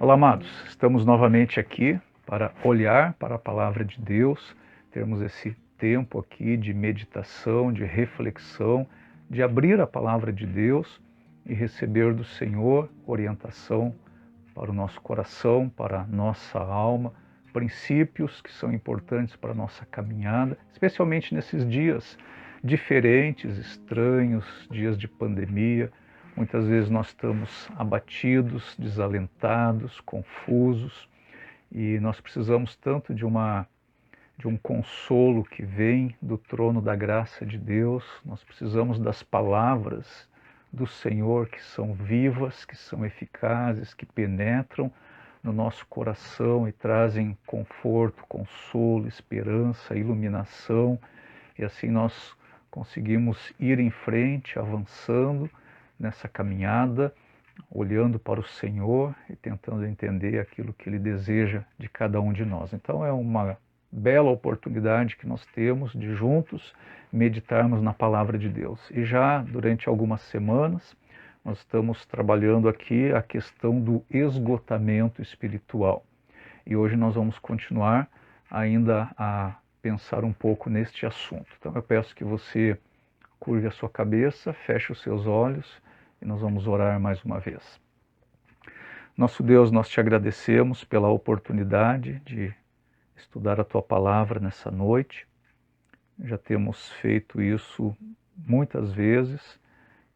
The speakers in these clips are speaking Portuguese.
Olá, amados. Estamos novamente aqui para olhar para a Palavra de Deus, termos esse tempo aqui de meditação, de reflexão, de abrir a Palavra de Deus e receber do Senhor orientação para o nosso coração, para a nossa alma, princípios que são importantes para a nossa caminhada, especialmente nesses dias diferentes, estranhos, dias de pandemia. Muitas vezes nós estamos abatidos, desalentados, confusos, e nós precisamos tanto de um consolo que vem do trono da graça de Deus. Nós precisamos das palavras do Senhor que são vivas, que são eficazes, que penetram no nosso coração e trazem conforto, consolo, esperança, iluminação, e assim nós conseguimos ir em frente, avançando nessa caminhada, olhando para o Senhor e tentando entender aquilo que Ele deseja de cada um de nós. Então é uma bela oportunidade que nós temos de juntos meditarmos na Palavra de Deus. E já durante algumas semanas nós estamos trabalhando aqui a questão do esgotamento espiritual. E hoje nós vamos continuar ainda a pensar um pouco neste assunto. Então eu peço que você curve a sua cabeça, feche os seus olhos e nós vamos orar mais uma vez. Nosso Deus, nós te agradecemos pela oportunidade de estudar a tua palavra nessa noite. Já temos feito isso muitas vezes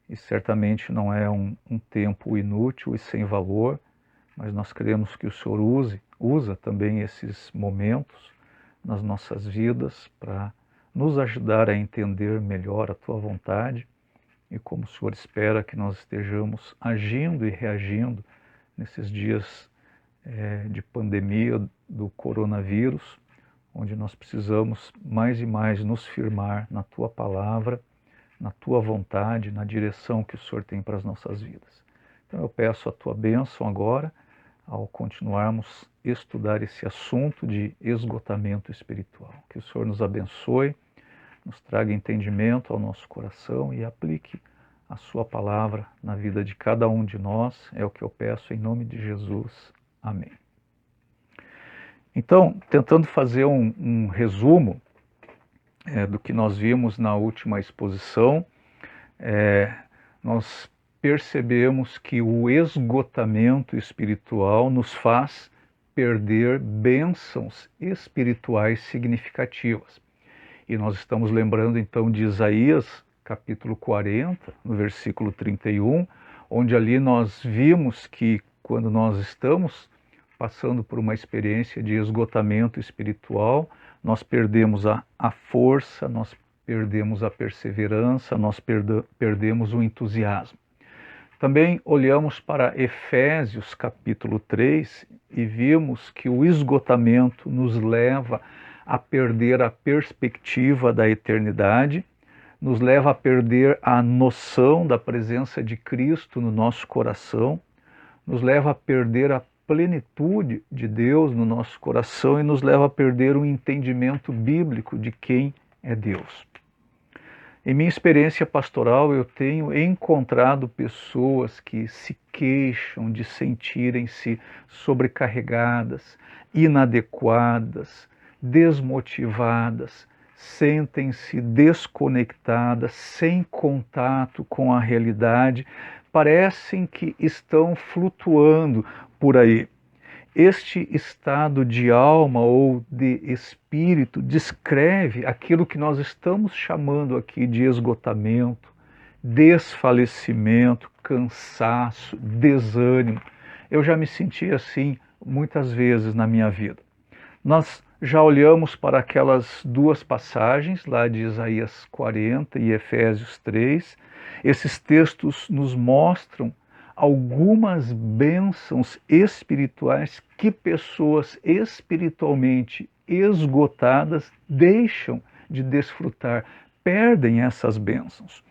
e certamente não é um tempo inútil e sem valor, mas nós queremos que o Senhor usa também esses momentos nas nossas vidas para nos ajudar a entender melhor a tua vontade e como o Senhor espera que nós estejamos agindo e reagindo nesses dias de pandemia do coronavírus, onde nós precisamos mais e mais nos firmar na tua palavra, na tua vontade, na direção que o Senhor tem para as nossas vidas. Então eu peço a tua bênção agora, ao continuarmos a estudar esse assunto de esgotamento espiritual. Que o Senhor nos abençoe, nos traga entendimento ao nosso coração e aplique a sua palavra na vida de cada um de nós. É o que eu peço em nome de Jesus. Amém. Então, tentando fazer um resumo do que nós vimos na última exposição, nós percebemos que o esgotamento espiritual nos faz perder bênçãos espirituais significativas. E nós estamos lembrando então de Isaías, capítulo 40, no versículo 31, onde ali nós vimos que quando nós estamos passando por uma experiência de esgotamento espiritual, nós perdemos a força, nós perdemos a perseverança, nós perdemos o entusiasmo. Também olhamos para Efésios capítulo 3 e vimos que o esgotamento nos leva a perder a perspectiva da eternidade, nos leva a perder a noção da presença de Cristo no nosso coração, nos leva a perder a plenitude de Deus no nosso coração e nos leva a perder o entendimento bíblico de quem é Deus. Em minha experiência pastoral, eu tenho encontrado pessoas que se queixam de sentirem-se sobrecarregadas, inadequadas, desmotivadas, sentem-se desconectadas, sem contato com a realidade, parecem que estão flutuando por aí. Este estado de alma ou de espírito descreve aquilo que nós estamos chamando aqui de esgotamento, desfalecimento, cansaço, desânimo. Eu já me senti assim muitas vezes na minha vida. Nós já olhamos para aquelas duas passagens lá de Isaías 40 e Efésios 3. Esses textos nos mostram algumas bênçãos espirituais que pessoas espiritualmente esgotadas deixam de desfrutar, perdem essas bênçãos.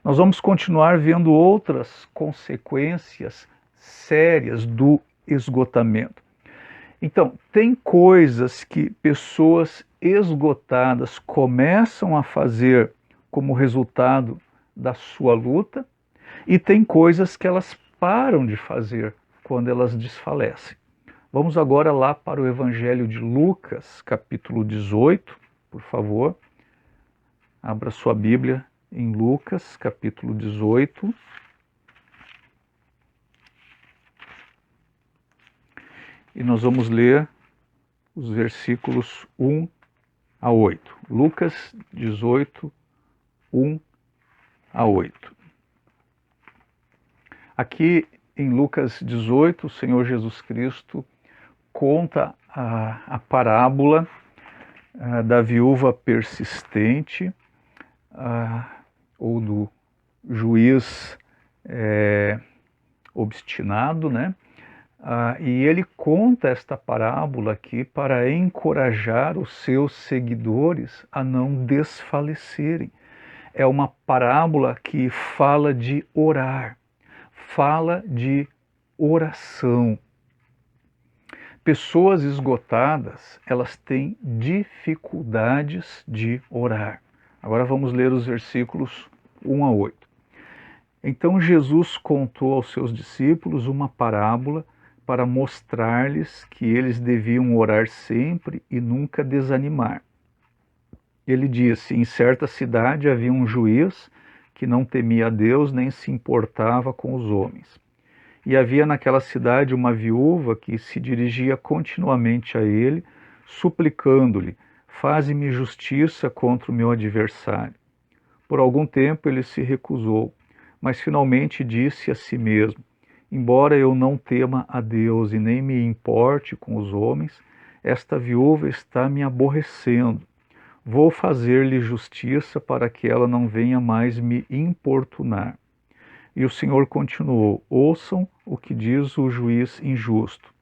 Nós vamos continuar vendo outras consequências sérias do esgotamento. Então, tem coisas que pessoas esgotadas começam a fazer como resultado da sua luta, e tem coisas que elas param de fazer quando elas desfalecem. Vamos agora lá para o Evangelho de Lucas, capítulo 18, por favor. Abra sua Bíblia em Lucas, capítulo 18. E nós vamos ler os versículos 1 a 8. Lucas 18, 1 a 8. Aqui em Lucas 18, o Senhor Jesus Cristo conta a parábola da viúva persistente, ou do juiz obstinado, né? E ele conta esta parábola aqui para encorajar os seus seguidores a não desfalecerem. É uma parábola que fala de orar, fala de oração. Pessoas esgotadas, elas têm dificuldades de orar. Agora vamos ler os versículos 1 a 8. Então Jesus contou aos seus discípulos uma parábola para mostrar-lhes que eles deviam orar sempre e nunca desanimar. Ele disse: em certa cidade havia um juiz que não temia a Deus nem se importava com os homens. E havia naquela cidade uma viúva que se dirigia continuamente a ele, suplicando-lhe: faze-me justiça contra o meu adversário. Por algum tempo ele se recusou, mas finalmente disse a si mesmo: embora eu não tema a Deus e nem me importe com os homens, esta viúva está me aborrecendo. Vou fazer-lhe justiça para que ela não venha mais me importunar. E o Senhor continuou: ouçam o que diz o juiz injusto.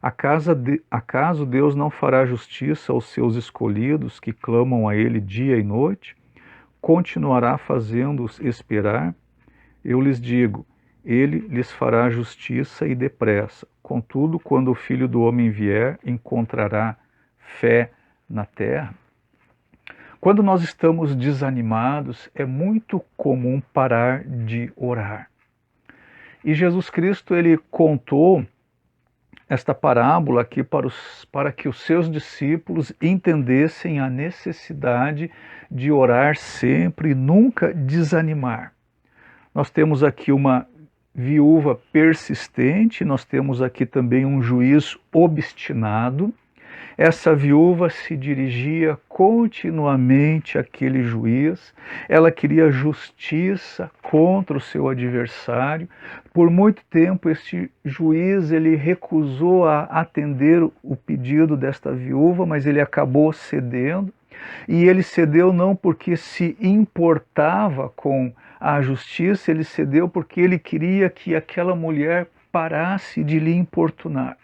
Acaso Deus não fará justiça aos seus escolhidos que clamam a Ele dia e noite? Continuará fazendo-os esperar? Eu lhes digo, Ele lhes fará justiça e depressa. Contudo, quando o Filho do Homem vier, encontrará fé na terra? Quando nós estamos desanimados, é muito comum parar de orar. E Jesus Cristo, ele contou esta parábola aqui para que os seus discípulos entendessem a necessidade de orar sempre e nunca desanimar. Nós temos aqui uma viúva persistente, nós temos aqui também um juiz obstinado. Essa viúva se dirigia continuamente àquele juiz, ela queria justiça contra o seu adversário. Por muito tempo este juiz ele recusou a atender o pedido desta viúva, mas ele acabou cedendo. E ele cedeu não porque se importava com a justiça, ele cedeu porque ele queria que aquela mulher parasse de lhe importunar.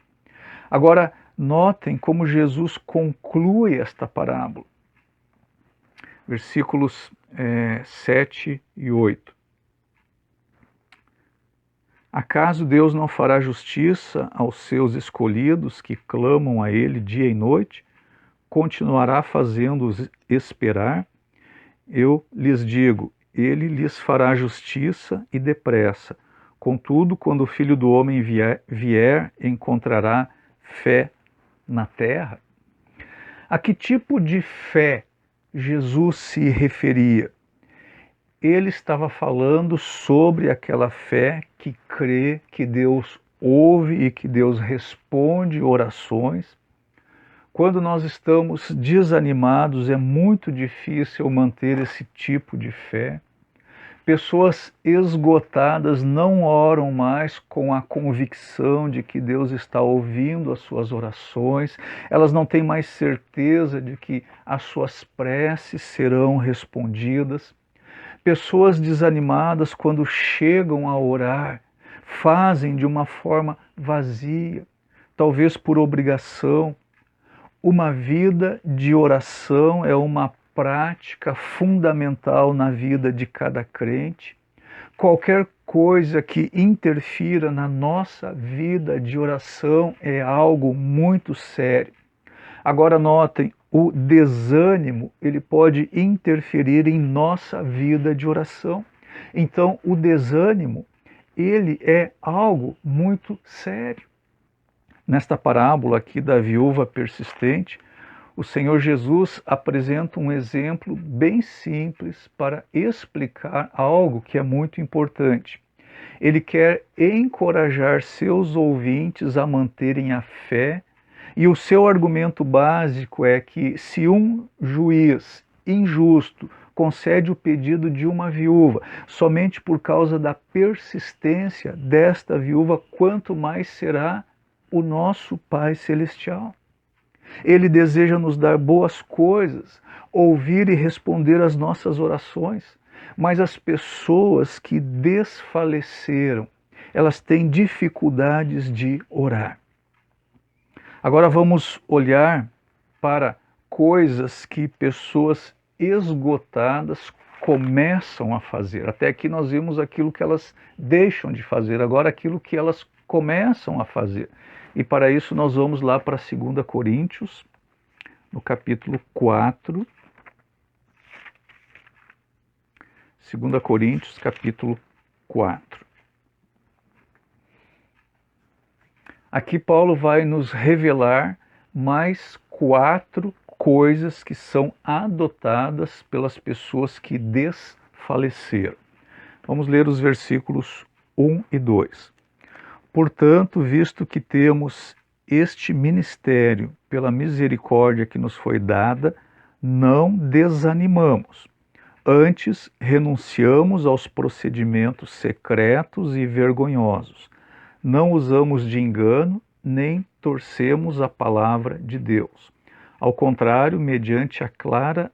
Agora, notem como Jesus conclui esta parábola. Versículos 7 e 8. Acaso Deus não fará justiça aos seus escolhidos que clamam a Ele dia e noite? Continuará fazendo-os esperar? Eu lhes digo, Ele lhes fará justiça e depressa. Contudo, quando o Filho do Homem vier encontrará fé na terra? A que tipo de fé Jesus se referia? Ele estava falando sobre aquela fé que crê que Deus ouve e que Deus responde orações. Quando nós estamos desanimados, é muito difícil manter esse tipo de fé. Pessoas esgotadas não oram mais com a convicção de que Deus está ouvindo as suas orações, elas não têm mais certeza de que as suas preces serão respondidas. Pessoas desanimadas, quando chegam a orar, fazem de uma forma vazia, talvez por obrigação. Uma vida de oração é uma prática fundamental na vida de cada crente. Qualquer coisa que interfira na nossa vida de oração é algo muito sério. Agora notem, o desânimo, ele pode interferir em nossa vida de oração. Então, o desânimo, ele é algo muito sério. nesta parábola aqui da viúva persistente, o Senhor Jesus apresenta um exemplo bem simples para explicar algo que é muito importante. Ele quer encorajar seus ouvintes a manterem a fé, e o seu argumento básico é que se um juiz injusto concede o pedido de uma viúva somente por causa da persistência desta viúva, quanto mais será o nosso Pai Celestial. Ele deseja nos dar boas coisas, ouvir e responder às nossas orações, mas as pessoas que desfaleceram, elas têm dificuldades de orar. Agora vamos olhar para coisas que pessoas esgotadas começam a fazer. Até aqui nós vimos aquilo que elas deixam de fazer, agora aquilo que elas começam a fazer. E para isso nós vamos lá para 2 Coríntios, no capítulo 4. 2 Coríntios, capítulo 4. Aqui Paulo vai nos revelar mais 4 coisas que são adotadas pelas pessoas que desfaleceram. Vamos ler os versículos 1 e 2. Portanto, visto que temos este ministério pela misericórdia que nos foi dada, não desanimamos. Antes, renunciamos aos procedimentos secretos e vergonhosos. Não usamos de engano, nem torcemos a palavra de Deus. Ao contrário, mediante a clara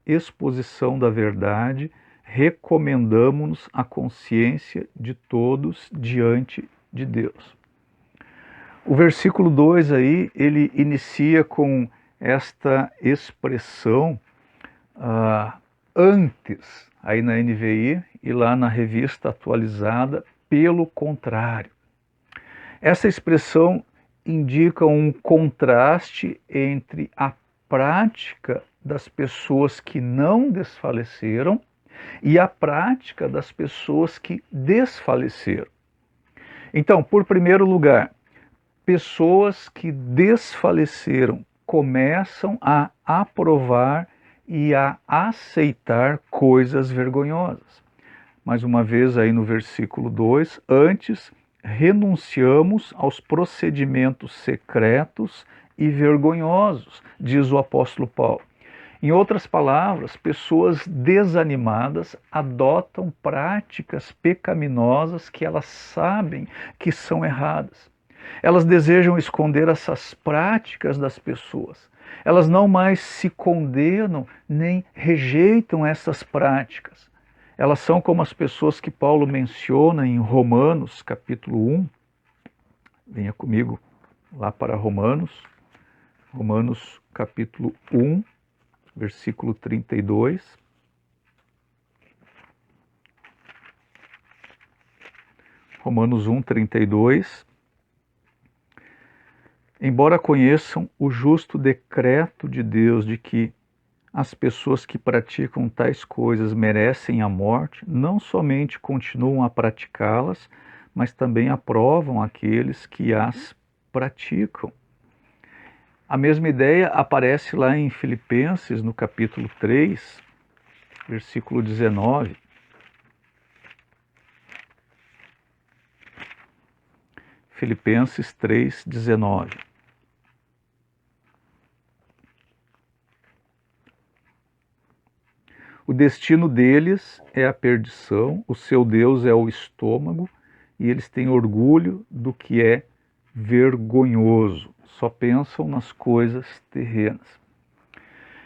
exposição da verdade, recomendamo-nos a consciência de todos diante de Deus. O versículo 2 aí, ele inicia com esta expressão antes, aí na NVI e lá na revista atualizada, pelo contrário. Essa expressão indica um contraste entre a prática das pessoas que não desfaleceram e a prática das pessoas que desfaleceram. Então, por primeiro lugar, pessoas que desfaleceram começam a aprovar e a aceitar coisas vergonhosas. Mais uma vez aí no versículo 2, antes renunciamos aos procedimentos secretos e vergonhosos, diz o apóstolo Paulo. Em outras palavras, pessoas desanimadas adotam práticas pecaminosas que elas sabem que são erradas. Elas desejam esconder essas práticas das pessoas. Elas não mais se condenam nem rejeitam essas práticas. Elas são como as pessoas que Paulo menciona em Romanos, capítulo 1. Venha comigo lá para Romanos, capítulo 1, versículo 32. Romanos 1, 32. Embora conheçam o justo decreto de Deus de que as pessoas que praticam tais coisas merecem a morte, não somente continuam a praticá-las, mas também aprovam aqueles que as praticam. A mesma ideia aparece lá em Filipenses, no capítulo 3, versículo 19. Filipenses 3, 19. O destino deles é a perdição, o seu Deus é o estômago, e eles têm orgulho do que é vergonhoso. Só pensam nas coisas terrenas.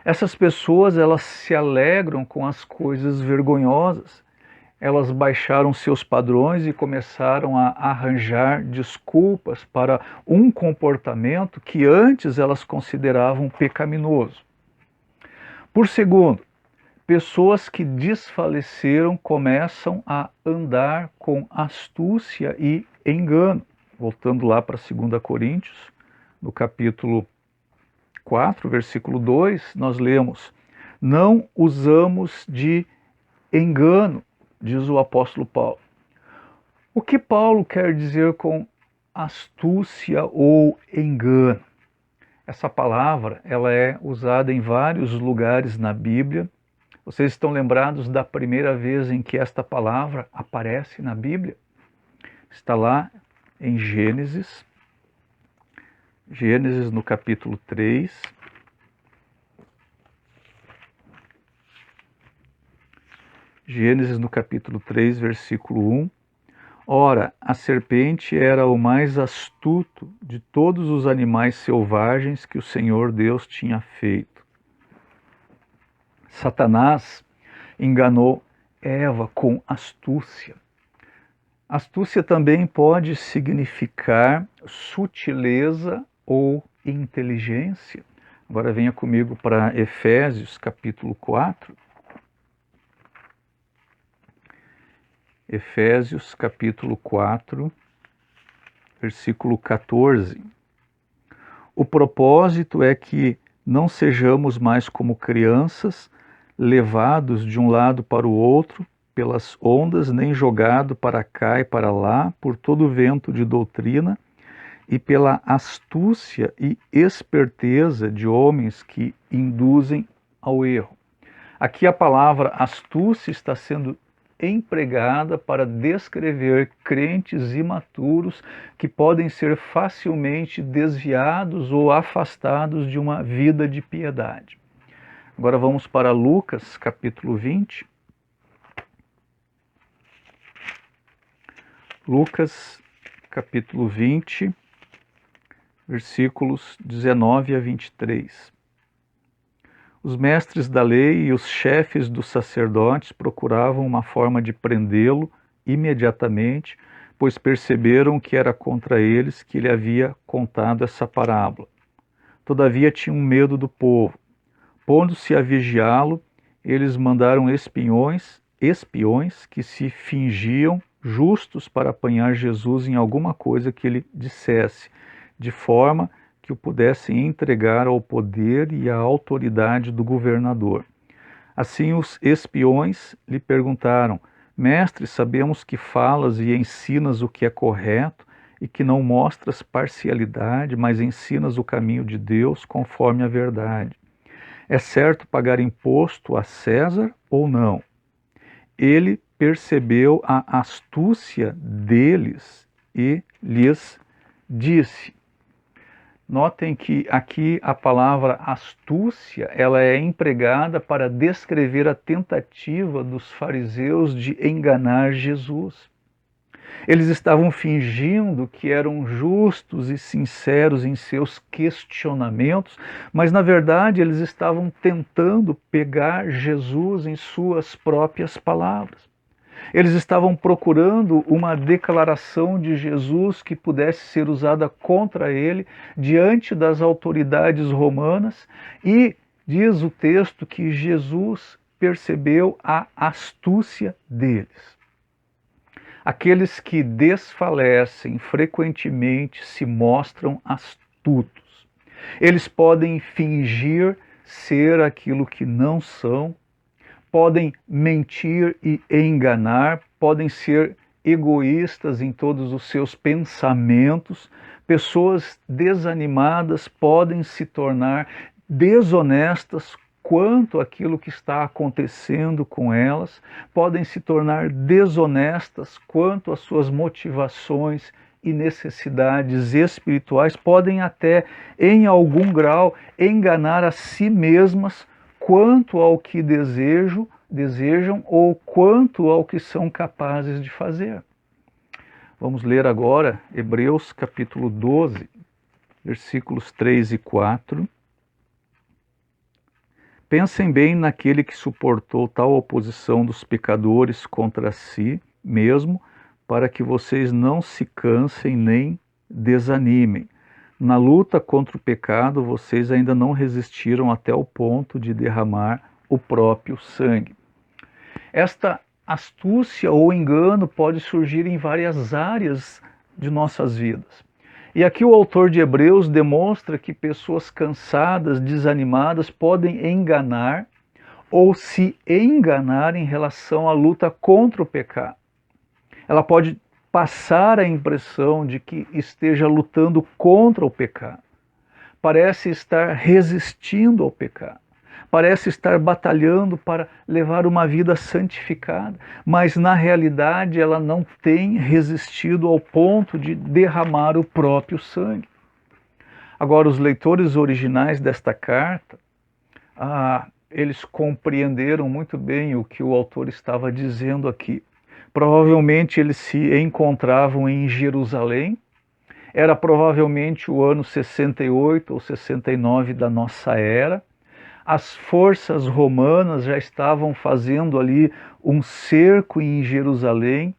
Essas pessoas, elas se alegram com as coisas vergonhosas. Elas baixaram seus padrões e começaram a arranjar desculpas para um comportamento que antes elas consideravam pecaminoso. Por segundo, pessoas que desfaleceram começam a andar com astúcia e engano. Voltando lá para 2 Coríntios, no capítulo 4, versículo 2, nós lemos: não usamos de engano, diz o apóstolo Paulo. O que Paulo quer dizer com astúcia ou engano. Essa palavra ela é usada em vários lugares na Bíblia. Vocês estão lembrados da primeira vez em que esta palavra aparece na Bíblia? Está lá em Gênesis no capítulo 3. Gênesis no capítulo 3, versículo 1. Ora, a serpente era o mais astuto de todos os animais selvagens que o Senhor Deus tinha feito. Satanás enganou Eva com astúcia. Astúcia também pode significar sutileza ou inteligência. Agora venha comigo para Efésios capítulo 4. Efésios capítulo 4, versículo 14. O propósito é que não sejamos mais como crianças, levados de um lado para o outro pelas ondas, nem jogado para cá e para lá por todo vento de doutrina e pela astúcia e esperteza de homens que induzem ao erro. Aqui a palavra astúcia está sendo empregada para descrever crentes imaturos que podem ser facilmente desviados ou afastados de uma vida de piedade. Agora vamos para Lucas, capítulo 20. Lucas, capítulo 20, versículos 19 a 23. Os mestres da lei e os chefes dos sacerdotes procuravam uma forma de prendê-lo imediatamente, pois perceberam que era contra eles que ele havia contado essa parábola. Todavia tinham medo do povo. Pondo-se a vigiá-lo, eles mandaram espiões que se fingiam justos para apanhar Jesus em alguma coisa que ele dissesse, de forma que o pudessem entregar ao poder e à autoridade do governador. Assim os espiões lhe perguntaram: Mestre, sabemos que falas e ensinas o que é correto e que não mostras parcialidade, mas ensinas o caminho de Deus conforme a verdade. É certo pagar imposto a César ou não? Ele percebeu a astúcia deles e lhes disse. Notem que aqui a palavra astúcia, ela é empregada para descrever a tentativa dos fariseus de enganar Jesus. Eles estavam fingindo que eram justos e sinceros em seus questionamentos, mas na verdade eles estavam tentando pegar Jesus em suas próprias palavras. Eles estavam procurando uma declaração de Jesus que pudesse ser usada contra ele diante das autoridades romanas e diz o texto que Jesus percebeu a astúcia deles. Aqueles que desfalecem frequentemente se mostram astutos. Eles podem fingir ser aquilo que não são, podem mentir e enganar, podem ser egoístas em todos os seus pensamentos. Pessoas desanimadas podem se tornar desonestas quanto àquilo que está acontecendo com elas, podem se tornar desonestas quanto às suas motivações e necessidades espirituais, podem até, em algum grau, enganar a si mesmas quanto ao que desejam ou quanto ao que são capazes de fazer. Vamos ler agora Hebreus capítulo 12, versículos 3 e 4. Pensem bem naquele que suportou tal oposição dos pecadores contra si mesmo, para que vocês não se cansem nem desanimem. Na luta contra o pecado, vocês ainda não resistiram até o ponto de derramar o próprio sangue. Esta astúcia ou engano pode surgir em várias áreas de nossas vidas. E aqui o autor de Hebreus demonstra que pessoas cansadas, desanimadas, podem enganar ou se enganar em relação à luta contra o pecado. Ela pode passar a impressão de que esteja lutando contra o pecado. Parece estar resistindo ao pecado. Parece estar batalhando para levar uma vida santificada, mas na realidade ela não tem resistido ao ponto de derramar o próprio sangue. Agora, os leitores originais desta carta, eles compreenderam muito bem o que o autor estava dizendo aqui. Provavelmente eles se encontravam em Jerusalém, era provavelmente o ano 68 ou 69 da nossa era. As forças romanas já estavam fazendo ali um cerco em Jerusalém,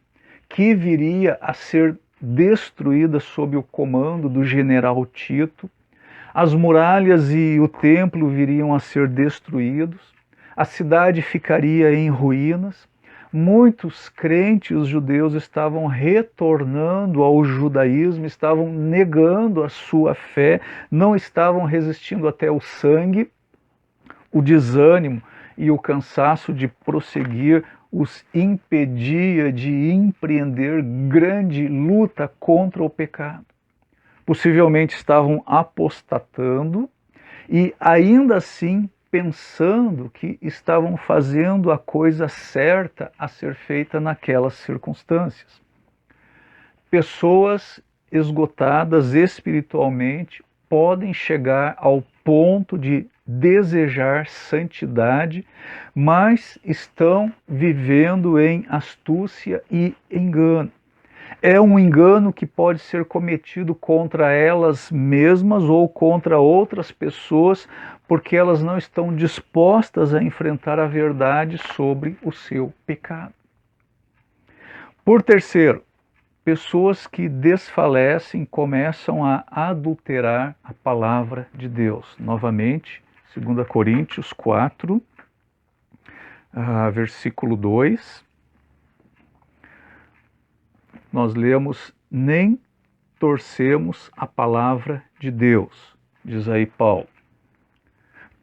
que viria a ser destruída sob o comando do general Tito. As muralhas e o templo viriam a ser destruídos, a cidade ficaria em ruínas. Muitos crentes judeus estavam retornando ao judaísmo, estavam negando a sua fé, não estavam resistindo até o sangue. O desânimo e o cansaço de prosseguir os impedia de empreender grande luta contra o pecado. Possivelmente estavam apostatando e ainda assim pensando que estavam fazendo a coisa certa a ser feita naquelas circunstâncias. Pessoas esgotadas espiritualmente podem chegar ao ponto de desejar santidade, mas estão vivendo em astúcia e engano. É um engano que pode ser cometido contra elas mesmas ou contra outras pessoas, porque elas não estão dispostas a enfrentar a verdade sobre o seu pecado. Por terceiro, pessoas que desfalecem começam a adulterar a palavra de Deus. Novamente, 2 Coríntios 4, versículo 2. Nós lemos: nem torcemos a palavra de Deus, diz aí Paulo.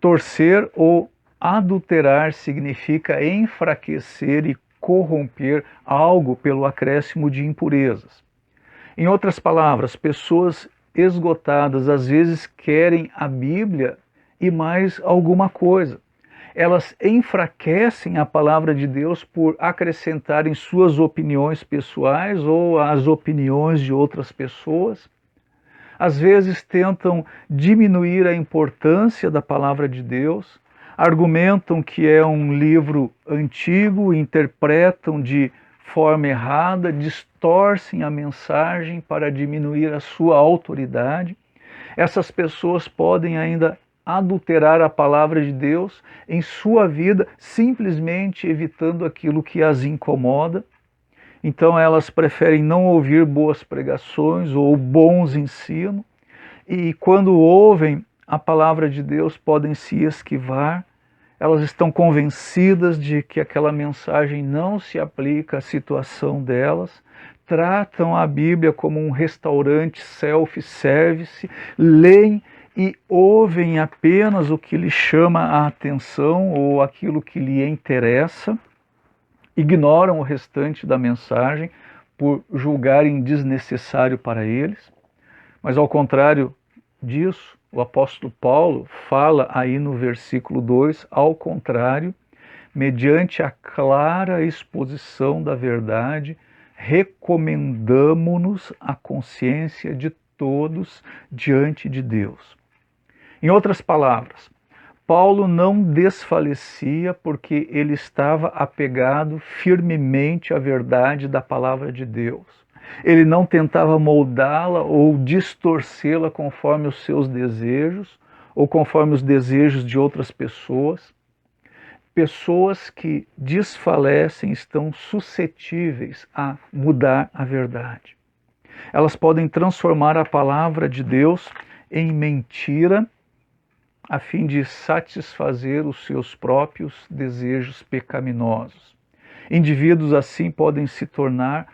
Torcer ou adulterar significa enfraquecer e corromper algo pelo acréscimo de impurezas. Em outras palavras, pessoas esgotadas às vezes querem a Bíblia e mais alguma coisa. Elas enfraquecem a palavra de Deus por acrescentarem suas opiniões pessoais ou as opiniões de outras pessoas. Às vezes tentam diminuir a importância da palavra de Deus, argumentam que é um livro antigo, interpretam de forma errada, distorcem a mensagem para diminuir a sua autoridade. Essas pessoas podem ainda adulterar a palavra de Deus em sua vida, simplesmente evitando aquilo que as incomoda. Então elas preferem não ouvir boas pregações ou bons ensinos, e quando ouvem a palavra de Deus podem se esquivar. Elas estão convencidas de que aquela mensagem não se aplica à situação delas, tratam a Bíblia como um restaurante self-service, leem e ouvem apenas o que lhe chama a atenção ou aquilo que lhe interessa, ignoram o restante da mensagem por julgarem desnecessário para eles. Mas ao contrário disso, o apóstolo Paulo fala aí no versículo 2, ao contrário, mediante a clara exposição da verdade, recomendamo-nos a consciência de todos diante de Deus. Em outras palavras, Paulo não desfalecia porque ele estava apegado firmemente à verdade da palavra de Deus. Ele não tentava moldá-la ou distorcê-la conforme os seus desejos ou conforme os desejos de outras pessoas. Pessoas que desfalecem estão suscetíveis a mudar a verdade. Elas podem transformar a palavra de Deus em mentira a fim de satisfazer os seus próprios desejos pecaminosos. Indivíduos assim podem se tornar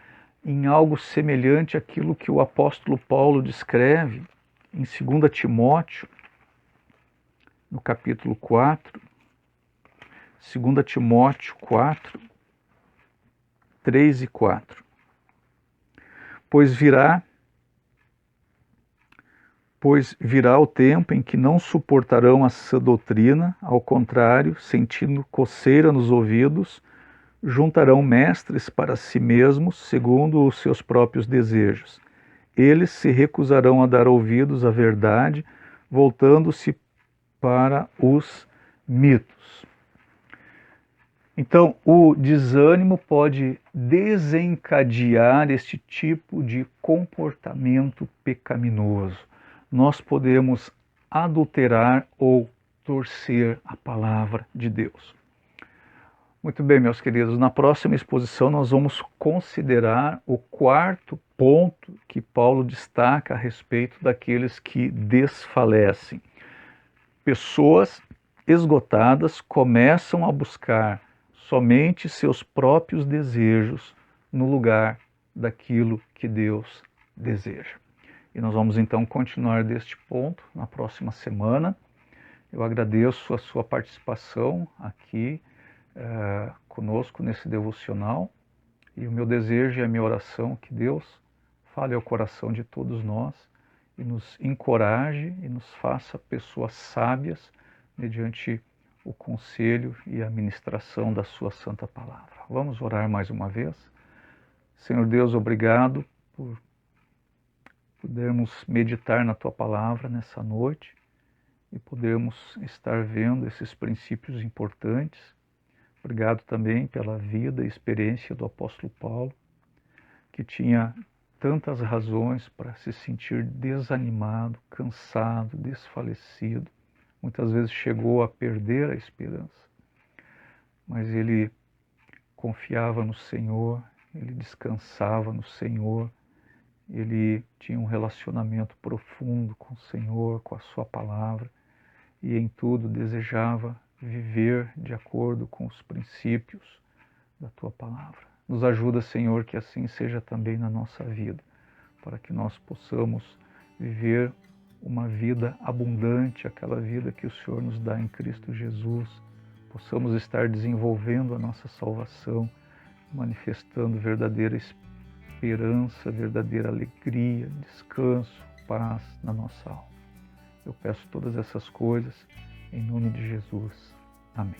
em algo semelhante àquilo que o apóstolo Paulo descreve em 2 Timóteo, no capítulo 4, 2 Timóteo 4, 3 e 4. Pois virá o tempo em que não suportarão a sã doutrina, ao contrário, sentindo coceira nos ouvidos, juntarão mestres para si mesmos, segundo os seus próprios desejos. Eles se recusarão a dar ouvidos à verdade, voltando-se para os mitos. Então, o desânimo pode desencadear este tipo de comportamento pecaminoso. Nós podemos adulterar ou torcer a palavra de Deus. Muito bem, meus queridos, na próxima exposição nós vamos considerar o quarto ponto que Paulo destaca a respeito daqueles que desfalecem. Pessoas esgotadas começam a buscar somente seus próprios desejos no lugar daquilo que Deus deseja. E nós vamos então continuar deste ponto na próxima semana. Eu agradeço a sua participação aqui conosco nesse devocional, e o meu desejo e a minha oração que Deus fale ao coração de todos nós e nos encoraje e nos faça pessoas sábias mediante o conselho e a ministração da sua santa palavra. Vamos orar mais uma vez? Senhor Deus, obrigado por podermos meditar na tua palavra nessa noite e podermos estar vendo esses princípios importantes. Obrigado também pela vida e experiência do apóstolo Paulo, que tinha tantas razões para se sentir desanimado, cansado, desfalecido. Muitas vezes chegou a perder a esperança, mas ele confiava no Senhor, ele descansava no Senhor, ele tinha um relacionamento profundo com o Senhor, com a sua palavra, e em tudo desejava viver de acordo com os princípios da tua palavra. Nos ajuda, Senhor, que assim seja também na nossa vida, para que nós possamos viver uma vida abundante, aquela vida que o Senhor nos dá em Cristo Jesus, possamos estar desenvolvendo a nossa salvação, manifestando verdadeira esperança, verdadeira alegria, descanso, paz na nossa alma. Eu peço todas essas coisas em nome de Jesus. Amém.